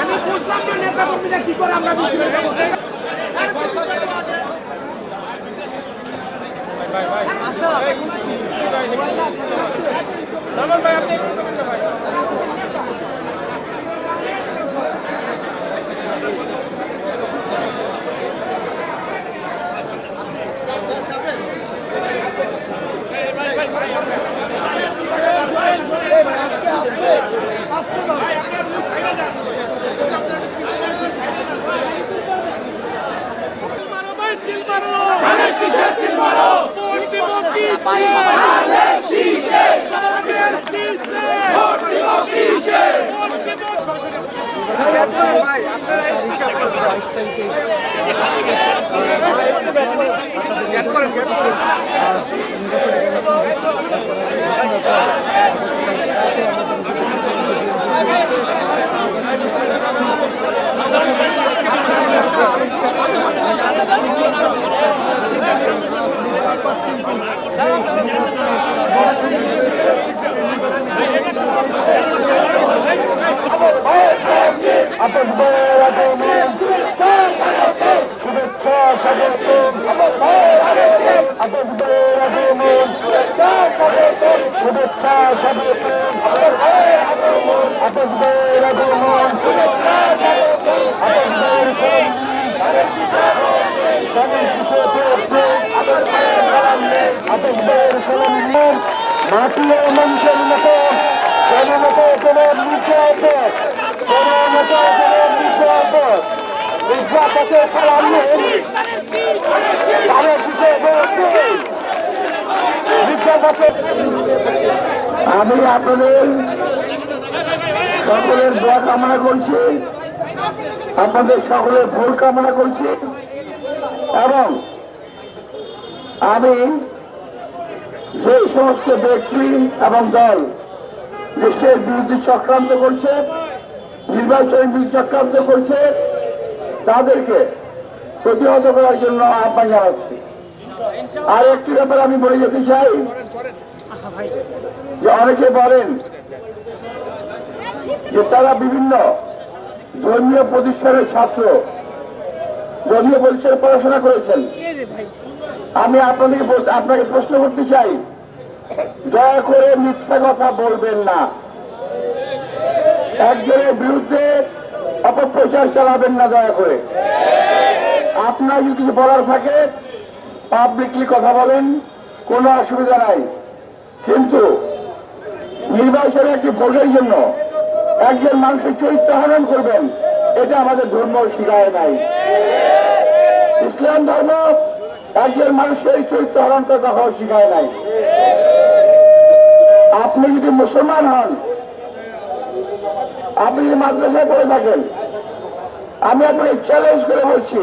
আমি বুঝলাম না নেতা কর্মীরা কি করে আমরা মানুষের মতো আমি আপনাদের সকলের দোয়া কামনা করছি, আপনাদের সকলের ভুল কামনা করছি এবং আমি যে সমস্ত ব্যক্তি এবং দল দেশের বিরুদ্ধে চক্রান্ত করছে, নির্বাচনের বিরুদ্ধে চক্রান্ত করছে, তাদেরকে প্রতিহত করার জন্য আহ্বান জানাচ্ছি। আর একটি ব্যাপার আমি বলে যেতে চাই যে অনেকে বলেন যে তারা বিভিন্ন ধর্মীয় প্রতিষ্ঠানের ছাত্র, ধর্মীয় প্রতিষ্ঠানে পড়াশোনা করেছেন। আমি আপনাকে প্রশ্ন করতে চাই, দয়া করে মিথ্যা কথা বলবেন না, একজনের বিরুদ্ধে অপপ্রচার চালাবেন না, দয়া করে। আপনার যদি কিছু বলার থাকে পাবলিকলি কথা বলেন, কোনো অসুবিধা নাই, কিন্তু নির্বাচনে একটি ভোটের জন্য একজন মানুষের চরিত্র হনন করবেন, এটা আমাদের ধর্ম শিখায় নাই। ইসলাম ধর্ম একজন মানুষের চরিত্র হরণ করে কখনো শিখায় নাই। আপনি যদি মুসলমান হন, আপনি যদি মাদ্রাসায় পড়ে থাকেন, আমি আপনাকে চ্যালেঞ্জ করে বলছি,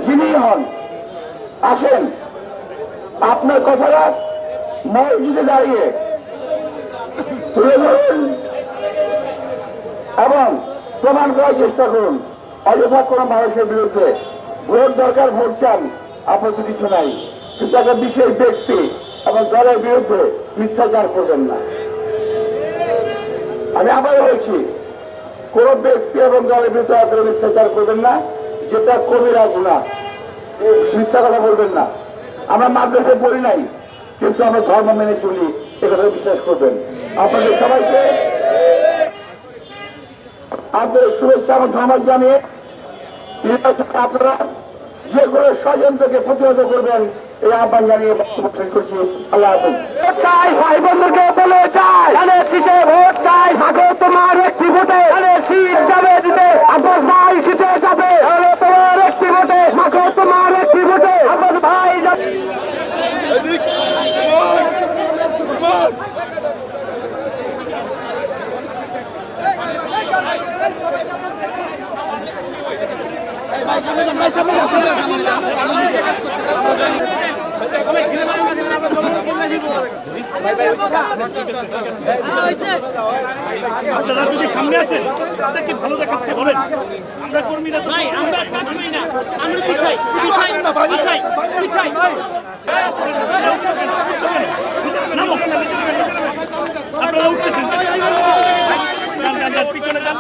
যিনি হন আসেন, আপনার কথাটা মসজিদে দাঁড়িয়ে তুলে ধরুন এবং প্রমাণ করার চেষ্টা করুন। অযথা কোনো মানুষের বিরুদ্ধে ভোট দরকার, ভোট চান, আপত্তি কিছু নাই, কিন্তু একটা বিশেষ ব্যক্তি এবং দলের বিরুদ্ধে মিথ্যাচার করবেন না। আমি আবার বলছি, কোন ব্যক্তি এবং দলের বিরুদ্ধে আপনারা মিথ্যাচার করবেন না, যেটা কবিরা গুনাহ। মিথ্যা কথা বলবেন না। আমরা মাদ্রাসায় পড়ি নাই, কিন্তু আমরা ধর্ম মেনে চলি, একথা বিশ্বাস করবেন। আপনাদের সবাইকে আন্তরিক শুভেচ্ছা এবং ধন্যবাদ জানিয়ে আপনারা যে কোনো ষড়যন্ত্রকে প্রতিহত করবেন এই আহ্বান জানিয়ে বক্তব্য শেষ করছি। আল্লাহ হাফেজ। চাই ভাই বন্ধুকে বলে চাই, শীষে ভোট চাই, ভাগো তোমার একটি ভোটে শীত যাবে দিতে, আব্বাস ভাই শীতে যাবে, তোমার একটি ভোটে, ভাগো তোমার একটি ভোটে, আব্বাস ভাই যাবে। আপনারা যদি সামনে আসেন আপনারা কি ভালো দেখাচ্ছে বলেন? আমরা কর্মীরা ভাই আমরা কাজ করি না, আমরা পিছাই পিছাই পিছাই পিছাই আপনারা উঠতেছেন পিছনে যান।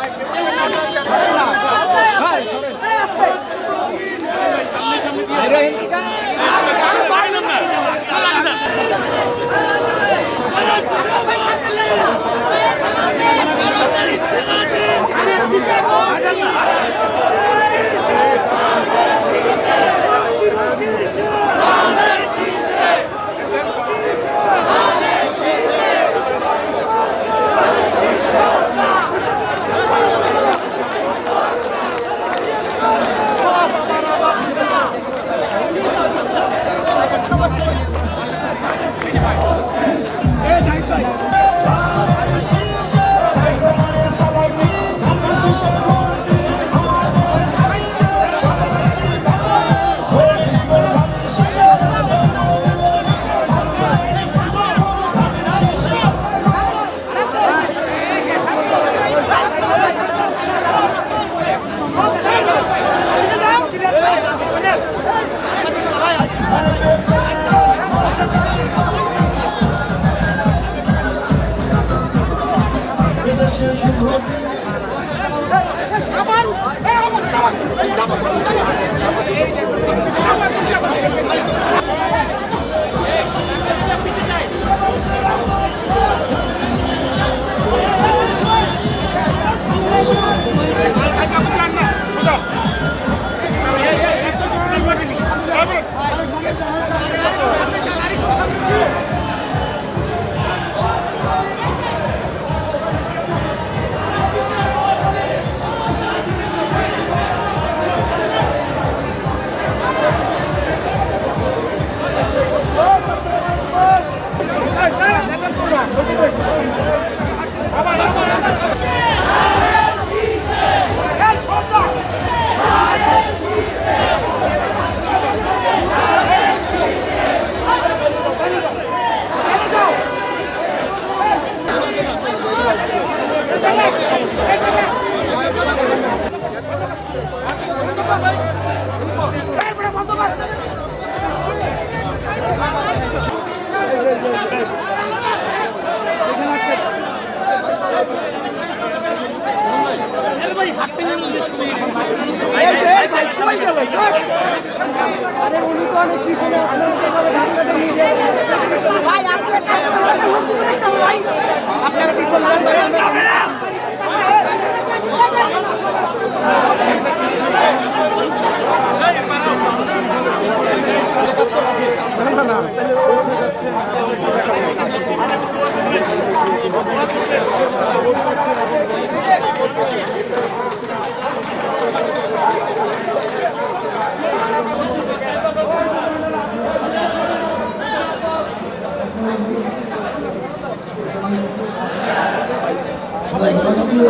সামনে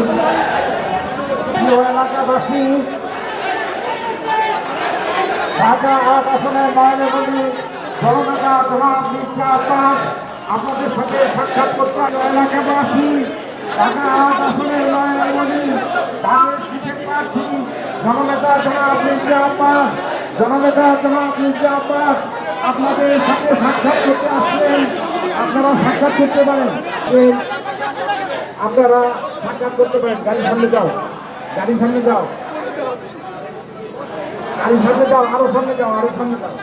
সামনে এলাকাবাসী ঢাকা ৮ আসনের মায়ানগরী জননেতা জনাব মির্জা আব্বাস আপনাদের সাথে সাক্ষাৎ করতে এলাকাবাসী ঢাকা ৮ আসনের মায়ানগরী ধানের শীষের প্রার্থী জননেতা জনাব মির্জা আব্বাস আপনাদের সাথে সাক্ষাৎ করতে আসছেন। আপনারা সাক্ষাৎ করতে পারেন, আপনারা সাক্ষাৎ করতে পারেন। গাড়ির সামনে যাও, গাড়ির সামনে যাও, গাড়ির সামনে যাও, আরো সামনে যাও, আরো সামনে যাও।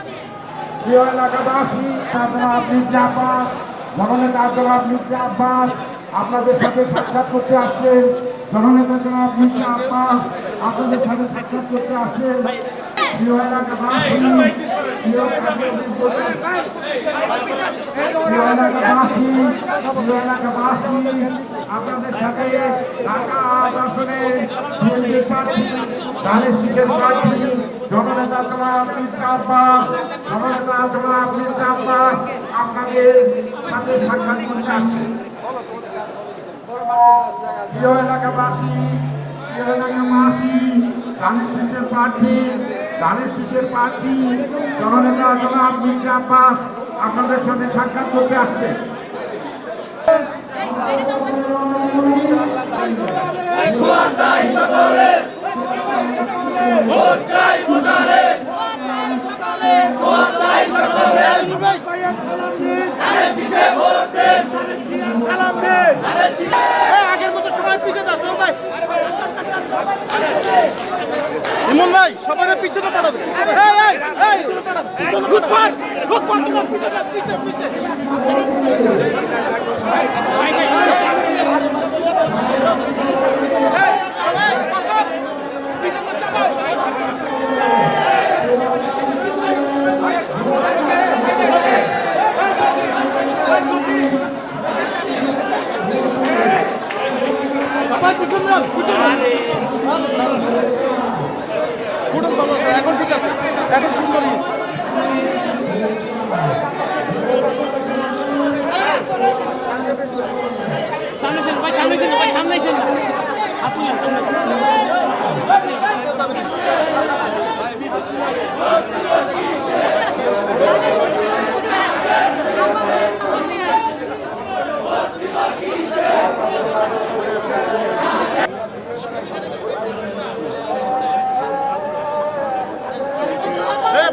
প্রিয় এলাকাবাসী জনাব মির্জা আব্বাস, জননেতা জনাব মির্জা আব্বাস আপনাদের সাথে সাক্ষাৎ করতে আসছেন। জননেতা জনাব মির্জা আব্বাস আপনাদের সাথে সাক্ষাৎ করতে আসছেন। প্রিয় এলাকাবাসী, আপনাদের সাথে ঢাকা ৮ আসনের বিএনপি প্রার্থী ধানের শীষের প্রার্থী জননেতা জনাব মির্জা আব্বাস আপনাদের সাথে সাক্ষাৎ করতে আসছে। প্রিয় এলাকাবাসী ধানের শীষের প্রার্থী ধানের শীষের প্রার্থী জননেতা জনাব মির্জা আব্বাস আপনাদের সাথে সাক্ষাৎ করতে আসছে। আগের মতো সবাই পিছিয়ে যাচ্ছে ভাই ইমন ভাই সবাই পিছনে পাঠাবে লুৎফার লুৎফার তোমরা পিছিয়ে যাচ্ছি এখন ঠিক আছে এখন সুন্দর সামনে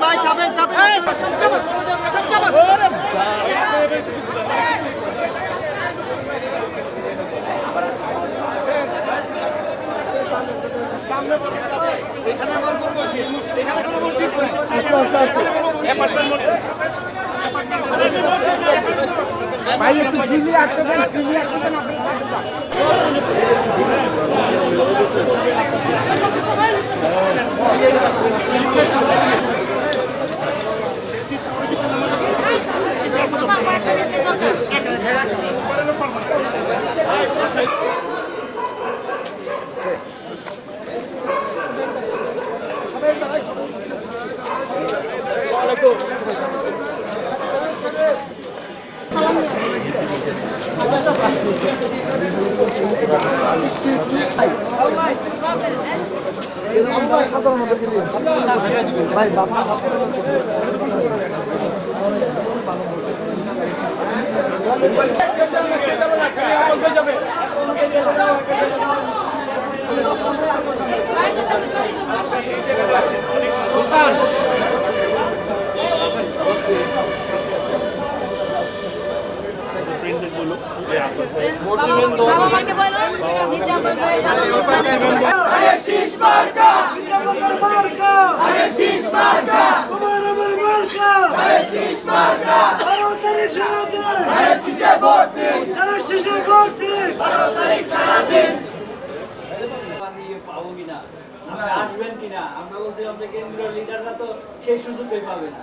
ভাই চাপেন চাপেন এখানে আমার কোন মসজিদ এখানে কোনো মসজিদ নেই আচ্ছা ভাই একটু ফ্রিলি আসতে দেন ফ্রিলি আসতে দেন বাবা মাকে বলো নিচে আব্বাস ভাইয়ের সালাম আরে শীষ মার্কা আরে শীষ মার্কা আরে শীষ মার্কা আরে শীষে ভোট দিন 12 তারিখ সারাদিন পাবো কিনা আপনি আসবেন কিনা আমরা বলছিলাম যে কেন্দ্রীয় লিডাররা তো সেই সুযোগই পাবে না।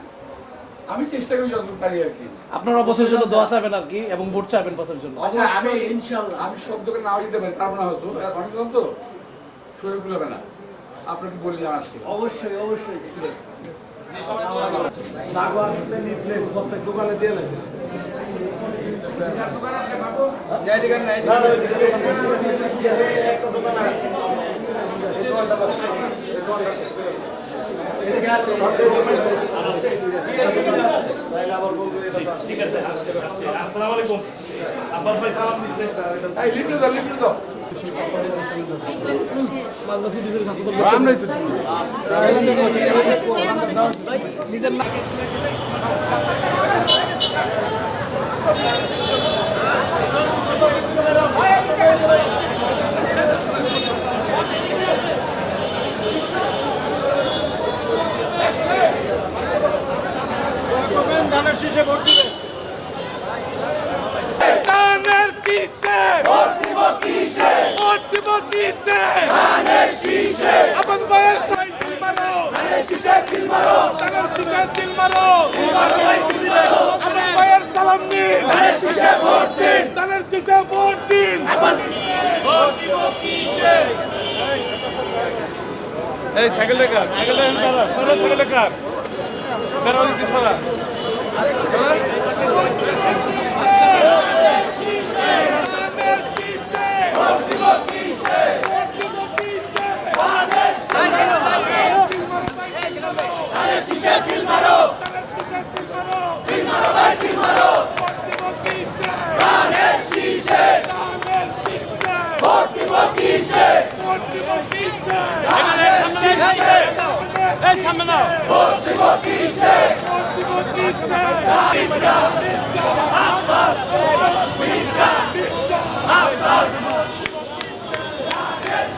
আমি চেষ্টা করি যতটুকু পারি আর কি। আপনারা বছরের জন্য দোয়া চাবেন আর কি এবং ভোট চাবেন বছরের জন্য। আচ্ছা আমি ইনশাআল্লাহ আমি শব্দকে নাও দিতে পারি পারবো না হয়তো অনেক জন তো শরীর খুলবে না আপনাকে বলে জানাচ্ছি অবশ্যই অবশ্যই ঠিক আছে প্রত্যেক দোকানে দিয়ে নেয় দোকান আছে বাবু একটা দোকান আছে ঠিক আছে আসসালামু আলাইকুম আব্বাস ভাই সালাম দিতে এই লিখে দাও আমরাই তো দিচ্ছি নিজের না ধানের শীষে ভোট দিবেন ধানের শীষে ভোট দিব কিসে ধানের শীষে আব্বাস ভাইয়ের তাই সিল মারো ধানের শীষে সিল মারো ধানের শীষে সিল মারো আব্বাস ভাইয়ের সালাম নিন ধানের শীষে ভোট দিন ধানের শীষে ভোট দিন আব্বাস ভোট দিব কিসে এই সাইকেল কার সাইকেল কার দাঁড়াও দিতে সারা শীষে সিল মারো সিল মারো ভাই সিল মারো ধানের শীষে ভোট দিব কিসে এখানে সামনে এই সামনে নাও ভোট দিব কিসে